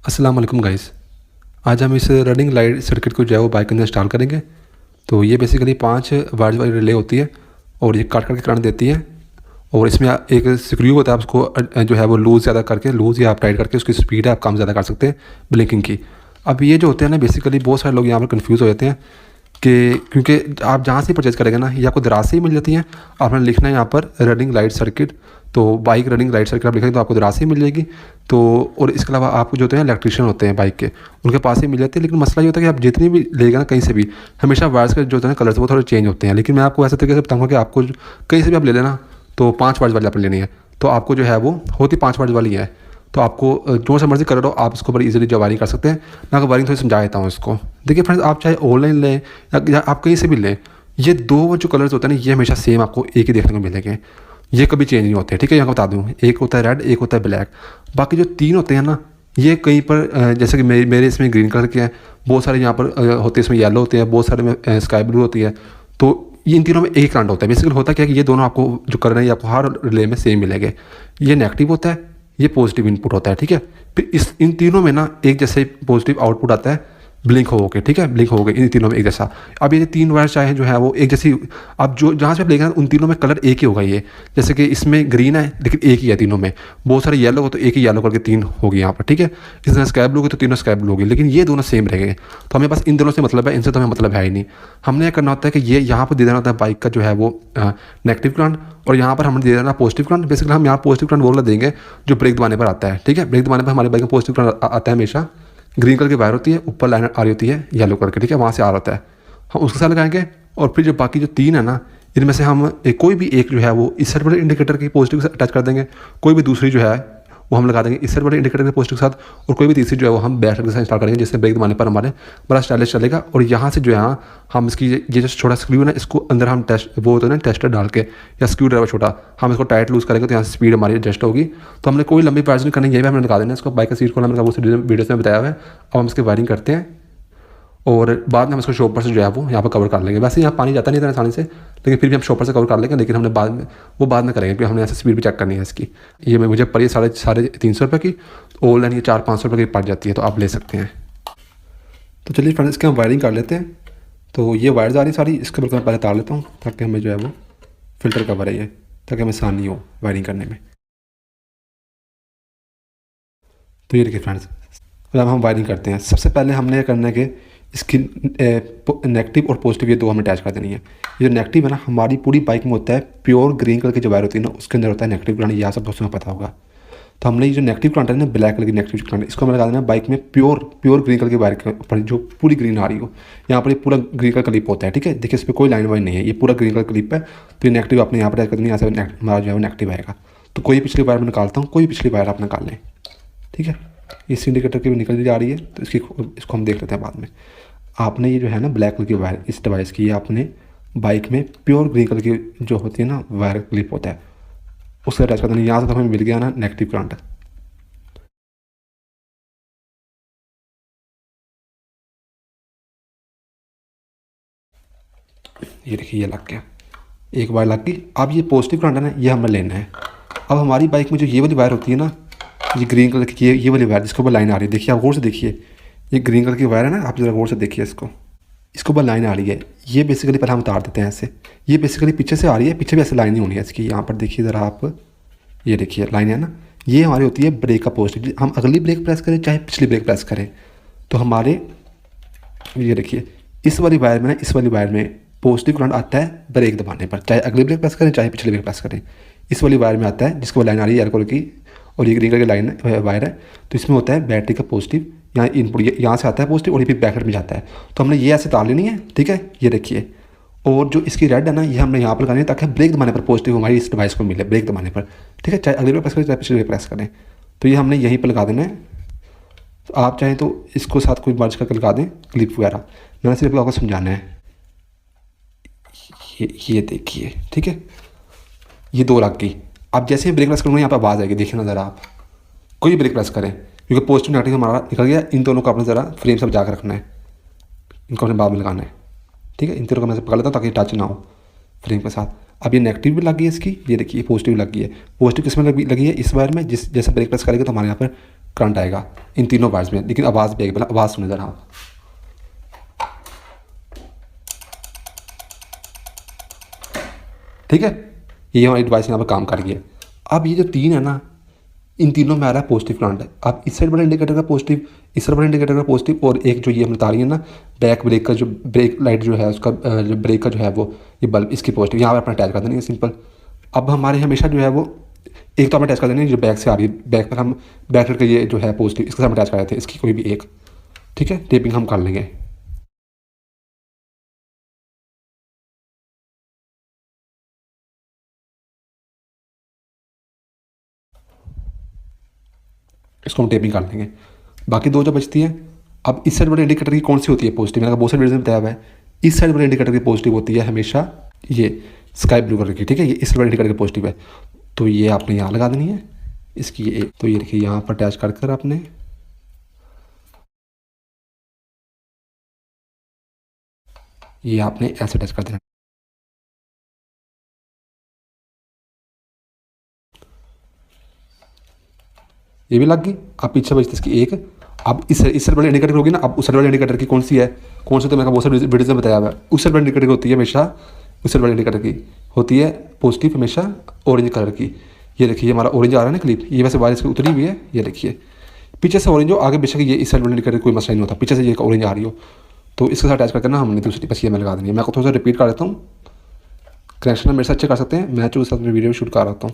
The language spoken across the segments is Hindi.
अस्सलाम वालेकुम गाइस। आज हम इस रनिंग लाइट सर्किट को जो है वो बाइक के अंदर इंस्टॉल करेंगे। तो ये बेसिकली 5 वाट वाली रिले होती है और ये काट के करंट देती है। और इसमें एक स्क्रू होता है, आप उसको जो है वो लूज़ ज़्यादा करके, लूज़ या आप टाइट करके उसकी स्पीड है आप कम ज़्यादा कर सकते हैं ब्लिंकिंग की। अब ये जो होते हैं ना, बेसिकली बहुत सारे लोग यहाँ पर कन्फ्यूज़ हो जाते हैं कि क्योंकि आप जहाँ से परचेज़ करेंगे ना, ये आपको दराज से ही मिल जाती हैं। आपने लिखना है यहाँ पर रनिंग लाइट सर्किट, तो बाइक रनिंग लाइट सर्किट आप लिखेंगे तो आपको दराज से ही मिल जाएगी। तो और इसके अलावा आपको जो होते हैं इलेक्ट्रिशियन होते हैं बाइक के, उनके पास ही मिल जाती है। लेकिन मसला ये होता है कि आप जितनी भी लेगा ना कहीं से भी, हमेशा वायर्स के जो होते हैं कलर्स वो थोड़े चेंज होते हैं। लेकिन मैं आपको ऐसे तरीके से बताऊँगा कि आपको कहीं से भी आप ले लेना तो 5 वाट वाली आपने लेनी है, तो आपको जो है वो होती 5 वाट वाली है। तो आपको जो सा मर्जी कलर हो आप इसको बड़ी इजीली जो वायरिंग कर सकते हैं। मैं आपको वायरिंग थोड़ी समझा देता हूँ इसको। देखिए फ्रेंड्स, आप चाहे ऑनलाइन लें या आप कहीं से भी लें, ये दो जो कलर्स होते हैं ना, ये हमेशा सेम आपको एक ही देखने को मिलेंगे, ये कभी चेंज नहीं होते। ठीक है, यहाँ बता दूँ, एक होता है रेड, एक होता है ब्लैक। बाकी जो 3 होते हैं ना, ये कहीं पर जैसे कि मेरे इसमें ग्रीन कलर के हैं, बहुत सारे यहाँ पर होते हैं, इसमें येलो होते हैं, बहुत सारे में स्काई ब्लू होती है। तो ये इन तीनों में एक करंट होता है। बेसिकली होता क्या है कि ये दोनों आपको जो करंट है ये आपको हर रिले में सेम मिलेंगे। ये नेगेटिव होता है, ये पॉजिटिव इनपुट होता है। ठीक है, फिर इन तीनों में ना एक जैसे पॉजिटिव आउटपुट आता है ब्लिंक हो गए। ठीक है, ब्लिंक हो गए इन तीनों में एक जैसा। अब ये 3 वायर चाहे जो है वो एक जैसी, अब जो जहाँ से आप लेंगे उन तीनों में कलर एक ही होगा। ये जैसे कि इसमें ग्रीन है लेकिन एक ही है तीनों में, बहुत सारे येलो हो तो एक ही येलो करके 3 होगी यहाँ पर। ठीक है, इसमें स्काई ब्लू हो तो तीनों स्काई ब्लू होगी, लेकिन ये दोनों सेम रहेंगे। तो हमें बस इन दोनों से मतलब है, इनसे तो हमें मतलब है ही नहीं। हमने करना होता है कि ये यहाँ पर दे देना होता है बाइक का जो है वो नेगेटिव करंट, और यहाँ पर हमने दे देना पॉजिटिव करंट। बेसिकली हम यहाँ पॉजिटिव करंट वो वाला देंगे जो ब्रेक दबाने पर आता है। ठीक है, ब्रेक दबाने पर हमारे बाइक में पॉजिटिव करंट आता है हमेशा। ग्रीन कलर की वायर होती है, ऊपर लाइन आ रही होती है येलो कलर की। ठीक है, वहाँ से आ रहा होता है, हम उसके साथ लगाएंगे। और फिर जो बाकी जो 3 है ना, इनमें से हम कोई भी एक जो है वो इस साइड वाले इंडिकेटर की पॉजिटिव के साथ अटैच कर देंगे, कोई भी दूसरी जो है वो हम लगा देंगे इस साइड वाले इंडिकेटर के पॉजिटिव के साथ, और कोई भी तीसरी जो है वो हम बैक साइड के साथ इंस्टॉल करेंगे, जिससे ब्रेक दबाने पर हमारे बड़ा स्टाइलिश चलेगा। और यहाँ से जो है हम इसकी ये जो छोटा स्क्रू है ना, इसको अंदर हम टेस्ट वो होता है ना टेस्टर डाल के, या स्क्रू ड्राइवर छोटा, हम इसको टाइट लूज़ करेंगे तो यहाँ से स्पीड हमारी एडजस्ट होगी। तो हमने कोई लंबी प्राइस नहीं करनी, यही भी हमने लगा देना इसको। बाइक का सीट खोलना मैंने उस वीडियोस में बताया हुआ है। अब हम इसकी वायरिंग करते हैं और बाद में हम इसको शॉपर से जो है वो यहाँ पर कवर कर लेंगे। वैसे यहाँ पानी जाता नहीं था आसानी से, लेकिन फिर भी हम शॉपर से कवर कर लेंगे। लेकिन हमने बाद में करेंगे, क्योंकि हमने ऐसे स्पीड भी चेक करनी है इसकी। ये मुझे पड़ी 350 रुपये की, ऑनलाइन ये 400-500 रुपये की पड़ जाती है, तो आप ले सकते हैं। तो चलिए फ्रेंड्स, इसकी हम वायरिंग कर लेते हैं। तो ये वायर्स आ रही सारी, इसके बल्कि मैं पहले तार लेता हूँ ताकि हमें जो है वो फिल्टर कवर है ये, ताकि हमें आसानी हो वायरिंग करने में। तो ये देखिए फ्रेंड्स, अब हम वायरिंग करते हैं। सबसे पहले हमने ये करना है कि इसकी नेगेटिव और पॉजिटिव ये दो हमें अटैच कर देनी है। ये जो नेगेटिव है ना, हमारी पूरी बाइक में होता है प्योर ग्रीन कलर की जो वायर होती है ना, उसके अंदर होता है नेगेटिव करंट। यह सब दोस्तों को पता होगा। तो हमने ये जो नेगेटिव करंट है ना, ब्लैक कलर की नेगेटिव करंट, इसको हमें लगा देना है बाइक में प्योर ग्रीन कलर की वायर के ऊपर, जो पूरी ग्रीन आ रही हो। यहाँ पर ये पूरा ग्रीन कलर क्लिप होता है। ठीक है, देखिए इस पर कोई लाइन वाइन नहीं है, ये पूरा ग्रीन कलर क्लिप है। तो ये नेगेटिव आपने यहाँ पर अटैच कर देनी है, यहाँ से हमारा जो है वो नेगेटिव आएगा। तो कोई पिछली वायर मैं निकालता हूँ, कोई पिछली वायर आप निकाल लें। ठीक है, इस इंडिकेटर की भी निकल जा रही है, तो इसको हम देख लेते हैं बाद में। आपने ये जो है ना ब्लैक कलर की वायर इस डिवाइस की, ये आपने बाइक में प्योर ग्रीन कलर की जो होती है ना वायर क्लिप होता है, उससे अटैच कर देना। यहाँ से तो हमें मिल गया ना नेगेटिव करंट। ये देखिए ये लग गया, एक वायर लग गई। अब ये पॉजिटिव करंट है ना, ये हमें लेना है। अब हमारी बाइक में जो ये वाली वायर होती है ना, ये ग्रीन कलर की ये वाली वायर जिसके ऊपर लाइन आ रही है, देखिए आप गौर से देखिए, ये ग्रीन कलर की वायर है ना, आप जरा गौर से देखिए इसको ऊपर लाइन आ रही है। ये बेसिकली पहले हम उतार देते हैं ऐसे। ये बेसिकली पीछे से आ रही है, पीछे भी ऐसे लाइन नहीं होनी है इसकी। यहाँ पर देखिए ज़रा आप, ये देखिए लाइन है ना, ये हमारी होती है ब्रेक का पॉजिटिव। हम अगली ब्रेक प्रेस करें चाहे पिछली ब्रेक प्रेस करें, तो हमारे ये देखिए इस वाली वायर में ना, इस वाली वायर में पॉजिटिव करंट आता है ब्रेक दबाने पर, चाहे अगली ब्रेक प्रेस करें चाहे पिछली ब्रेक प्रेस करें। इस वाली वायर में आता है जिसको लाइन आ रही है येलो कलर की, और ये ग्रीन कलर की लाइन वायर है। तो इसमें होता है बैटरी का पॉजिटिव, यहाँ इनपुट यहाँ से आता है पॉजिटिव, और ये भी बैकअप में जाता है। तो हमने ये ऐसे तार लेनी है। ठीक है, ये देखिए, और जो इसकी रेड है ना, ये हमने यहाँ पर लगानी है ताकि ब्रेक दबाने पर पॉजिटिव हमारी इस डिवाइस को मिले, ब्रेक दबाने पर। ठीक है, चाहे अगली ब्रेक प्रेस करें चाहे पिछली ब्रेक प्रेस करें। तो ये हमने यहीं पर लगा देना है। तो आप चाहें तो इसको साथ कोई मर्ज करके लगा दें क्लिप वगैरह, मैंने सिर्फ आपको समझाना है। ये देखिए, ठीक है, ये 2 लग गई। अब जैसे ही ब्रेक प्रेस करूँगा यहाँ पर आवाज़ आएगी, देखिए ना ज़रा आप, कोई ब्रेक प्रेस करें, क्योंकि पॉजिटिव नेगेटिव हमारा निकल गया। इन दोनों को अपने ज़रा फ्रेम से बचा कर रखना है, इनको अपने बाद में लगाना है। ठीक है, इन तीनों को मैं पकड़ लेता हूँ ताकि टच ना हो फ्रेम के साथ। अब ये नेगेटिव भी लगी है इसकी, ये देखिए पॉजिटिव लगी है। पॉजिटिव किस में लगी है, इस वायर में, जैसे ब्रेक प्रेस करेंगे तो हमारे यहाँ पर करंट आएगा इन तीनों वायर्स में, लेकिन आवाज़ भी आएगी। पहले आवाज़ सुने ज़रा आप। ठीक है, ये हमारी डिवाइस यहाँ पर काम कर रही है। अब ये जो तीन है ना, इन तीनों में आ रहा है पॉजिटिव करंट है। अब इस साइड वाले इंडिकेटर का पॉजिटिव, इस साइड वाले इंडिकेटर का पॉजिटिव, और एक जो ये हम बता रही है ना बैक ब्रेक का जो ब्रेक लाइट जो है उसका जो ब्रेक का जो है वो ये बल्ब इसकी पॉजिटिव यहाँ पर अपना अटैच कर देनी है सिंपल। अब हमारे हमेशा जो है वो एक तो हम अटैच कर देंगे जो बैक से आ रही है, बैक पर हम बैक साइड का ये जो है पॉजिटिव इसके साथ अटैच कर देते हैं, इसकी कोई भी एक। ठीक है, टेपिंग हम कर लेंगे। इसको हम टेपिंग कर देंगे। बाकी दो जो बचती है, अब इस साइड वाले इंडिकेटर की कौन सी होती है पॉजिटिव, मैंने बहुत सारे वीडियो में बताया हुआ है। इस साइड वाले इंडिकेटर की पॉजिटिव होती है हमेशा ये स्काई ब्लू कलर की। ठीक है, ये इस साइड वाले इंडिकेटर की पॉजिटिव है, तो ये आपने यहाँ लगा देनी है इसकी एक। तो ये देखिए यहाँ पर अटैच कर कर आपने ये आपने ऐसे अटैच कर देना। ये भी लग गई। अब पीछे बचती इसकी एक। अब इस साइड वाले इंडिकेटर होगी ना, अब उस साइड वाले इंडिकेटर की कौन सी है, कौन सी, तो मैंने बहुत सारे वीडियोज में बताया हुआ है। उस साइड वाले इंडिकेटर की होती है हमेशा, उस साइड वाले इंडिकेटर की होती है पॉजिटिव हमेशा ऑरेंज कलर की। ये देखिए हमारा ऑरेंज आ रहा है ना क्लिप, ये वैसे वायर इसकी उतरी हुई है, ये देखिए पीछे से ऑरेंज हो, आगे बेशक ये इस साइड वाले इंडिकेटर कोई मसला नहीं होता, पीछे से ये ऑरेंज आ रही हो तो इसके साथ अटैच करके ना हमने दूसरी बस ये में लगा देनी है। मैं आपको थोड़ा सा रिपीट कर देता हूँ, कनेक्शन मेरे से अच्छे कर सकते हैं, मैं जो साथ में वीडियो शूट कर रहा हूँ।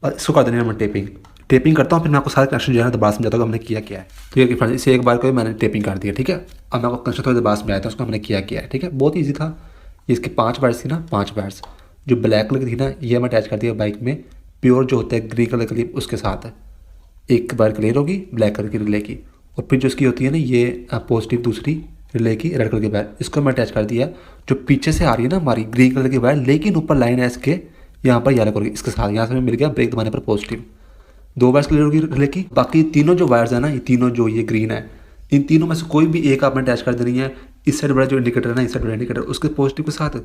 इसको कर देनी है मैं टेपिंग करता हूँ, फिर मैं आपको सारे कनेक्शन जो है ना दोबारा समझाता हूँ हमने किया क्या है। तो ये फ्रेंड्स इसे एक बार को मैंने टेपिंग कर दिया। ठीक है, अब मैं आपको कनेक्शन थोड़ा दोबारा समझाया था उसको हमने किया क्या है। ठीक है, बहुत ईजी था। ये इसके 5 वायर्स थी ना, 5 वायर्स जो ब्लैक कलर की थी ना, ये मैं अटैच कर दिया बाइक में प्योर जो होता है ग्रीन कलर की उसके साथ। एक वायर क्लियर होगी ब्लैक कलर की रिले की, और फिर जो इसकी होती है ना ये पॉजिटिव दूसरी रिले की रेड कलर की वायर, इसको मैं अटैच कर दिया जो पीछे से आ रही है ना हमारी ग्रीन कलर की वायर, लेकिन ऊपर लाइन है इसके यहाँ पर येलो कलर की, इसके साथ यहाँ से मिल गया ब्रेक दबाने पर पॉजिटिव। 2 वायर्स क्लियर होगी रिले की। बाकी तीनों जो वायर्स है ना, ये तीनों जो ये ग्रीन है, इन तीनों में से कोई भी एक आपने अटैच कर देनी है इस साइड वाला जो इंडिकेटर है ना, इस साइड वाला इंडिकेटर उसके पॉजिटिव के साथ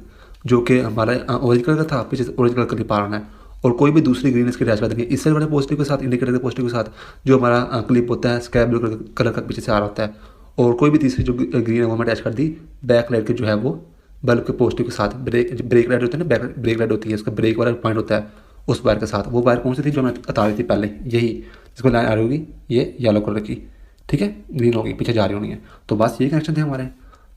जो कि हमारा ऑरेंज कलर का था, पीछे ऑरेंज कलर का पा रहा है, और कोई भी दूसरी ग्रीन इसकी अटैच कर देनी है इस साइड वाले पॉजिटिव के साथ, इंडिकेटर के पॉजिटिव के साथ जो हमारा क्लिप होता है स्काई ब्लू कलर का पीछे से आ रहा होता है, और कोई भी तीसरी जो ग्रीन है वो मैं अटैच कर दी बैक लाइट के जो है वो बल्ब के पॉजिटिव के साथ। ब्रेक लाइट होती है ना, ब्रेक लाइट होती है, उसका ब्रेक वाला पॉइंट होता है उस वायर के साथ। वो वायर कौन सी थी जो मैंने बता रही थी पहले, यही जिसको लाइन आ रही होगी ये येलो कलर की। ठीक है, ग्रीन होगी पीछे जा रही होनी है। तो बस ये कनेक्शन थे हमारे।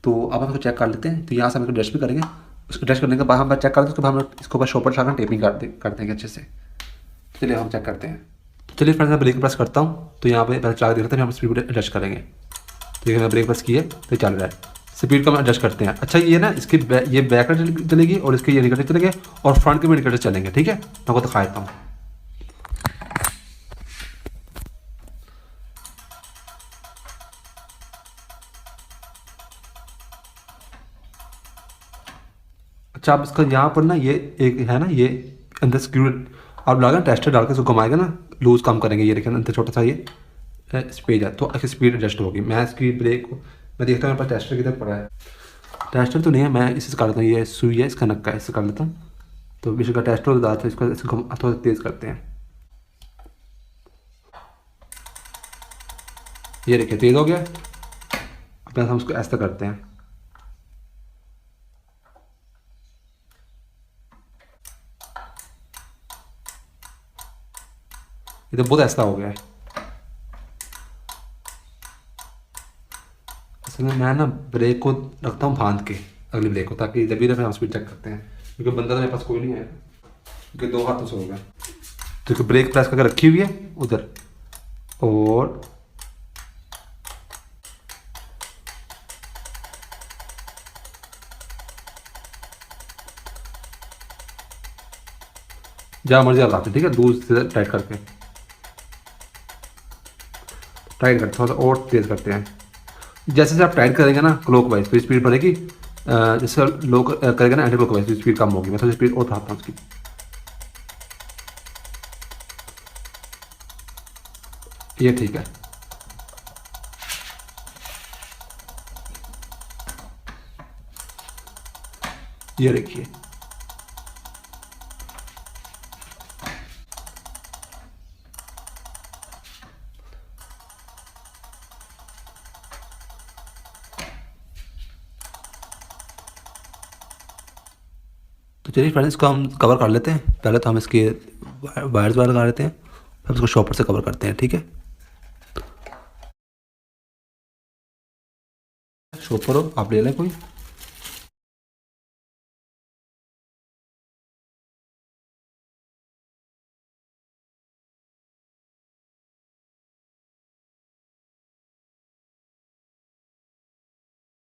तो अब हम इसको चेक कर लेते हैं। तो यहाँ से हम इसको डस्ट भी करेंगे, उसको डस्ट करने के बाद हम चेक करते हैं, उसके बाद हम इसको बस शॉपर शाकर टेपिंग कर देंगे अच्छे से। चलिए हम चेक करते हैं। तो चलिए फ्रेंड्स मैं ब्रेक प्रेस करता हूँ, तो यहाँ पे पहले चला देते हैं, हम स्पीड एडजस्ट करेंगे। तो ये मैं ब्रेक प्रेस किए तो चल रहा है, स्पीड का हम एडजस्ट करते हैं। अच्छा ये ना इसकी ये बैक चलेगी और इसके ये इंडिकेटर चलेंगे और फ्रंट के भी इंडिकेटर चलेंगे। ठीक है, मैं आपको दिखा देता हूँ। अच्छा आप इसका यहाँ पर ना ये एक है ना, ये अंदर स्क्रू आप लगा टेस्टर डाल के इसको घुमाएगा ना, लूज कम करेंगे। ये देखिए अंदर छोटा सा ये स्पेज है, तो स्पीड एडजस्ट होगी। मैं इसकी ब्रेक को मैं देखता हूँ मेरे पास टेस्टर किधर पड़ा है। टेस्टर तो नहीं है, मैं इससे कर लेता हूँ, ये सुई है इसका नक्का है, इससे कर लेता हूँ। तो विश्व का टेस्टर होता है, इसको थोड़ा तेज़ करते हैं। ये देखिए तेज़ हो गया। अब हम उसको ऐसा करते हैं, ये तो बहुत ऐसा हो गया है। असल में मैं ना ब्रेक को रखता हूँ बांध के अगली ब्रेक को, ताकि जब भी ना हम स्पीड चेक करते हैं, क्योंकि बंदा तो मेरे पास कोई नहीं है, क्योंकि 2 हाथों से हो गया। तो ब्रेक प्रेस करके रखी हुई है उधर, और जहाँ मर्जी आप लाते, ठीक है, दूर से टाइट करके थोड़ा सा और तेज़ करते हैं। जैसे जैसे आप टाइट करेंगे ना क्लॉक वाइज तो स्पीड बढ़ेगी, जैसे लोग करेंगे ना एंटी क्लॉक वाइज तो स्पीड कम होगी। मैं थोड़ी स्पीड और बढ़ाता हूँ उसकी। ये ठीक है। ये देखिए। तो चलिए फ्रेंड्स, इसको हम कवर कर लेते हैं। पहले तो हम इसके वायर्स वायर लगा लेते हैं, फिर इसको शॉपर से कवर करते हैं, ठीक है। शॉपर हो आप ले लें कोई।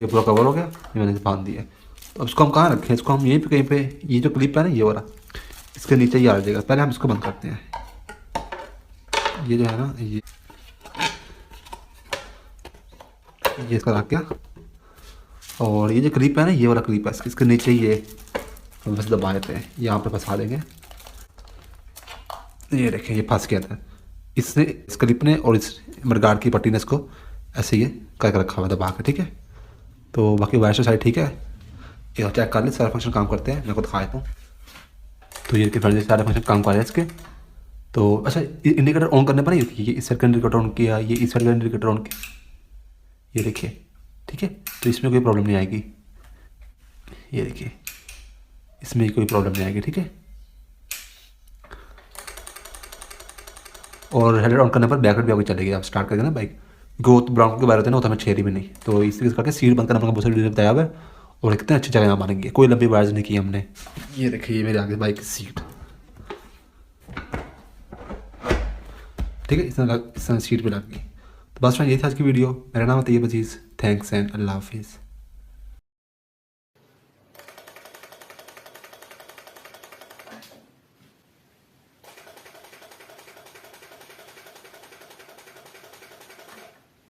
ये पूरा कवर हो गया, ये मैंने बांध दिया है। तो अब इसको हम कहाँ रखें? इसको हम यहीं पे कहीं पे, ये जो क्लिप है ना ये वाला, इसके नीचे ही आ जाएगा। पहले हम इसको बंद करते हैं। ये जो है ना ये इसका रख गया। और ये जो क्लिप है ना ये वाला क्लिप है, इसके नीचे ही ये हम बस दबा देते हैं, यहाँ पर फंसा देंगे। ये देखें ये फंस गया था, इसने इस क्लिप ने और इस मडगार्ड की पट्टी ने इसको ऐसे ये करके रखा हुआ दबा के, ठीक है। तो बाकी वायर साइड ठीक है, ये चेक कर ले सारे फंक्शन काम करते हैं, मैं को दिखा देता हूँ। तो ये फ्रेंड सारे फंक्शन काम कर रहे हैं इसके। तो अच्छा, इंडिकेटर ऑन करने पर नहीं, ये इस साइड का इंडिकेटर ऑन किया, ये इस साइड का इंडिकेटर ऑन किया, ये देखिए, ठीक है। तो इसमें कोई प्रॉब्लम नहीं आएगी, ये देखिए इसमें कोई प्रॉब्लम नहीं आएगी, ठीक है। और हेडलाइट ऑन करने पर बैकलाइट भी आपको चलेगी, आप स्टार्ट करेंगे ना बाइक, ग्रोथ ब्राउन के बारे होते हैं ना, तो हमें छेरी भी नहीं। तो इस तरीके से करके सीट बंद करना बहुत सारी बताया हुआ है, और कितने अच्छी जगह बनेंगे, कोई लंबी वायर्स नहीं की हमने। ये देखिए मेरे आगे बाइक की सीट, ठीक है, इस तरह सीट पे लग गई। तो बस फ्रेंड ये था आज की वीडियो। मेरा नाम है तैयब अजीज़। थैंक्स एंड अल्लाह हाफिज़।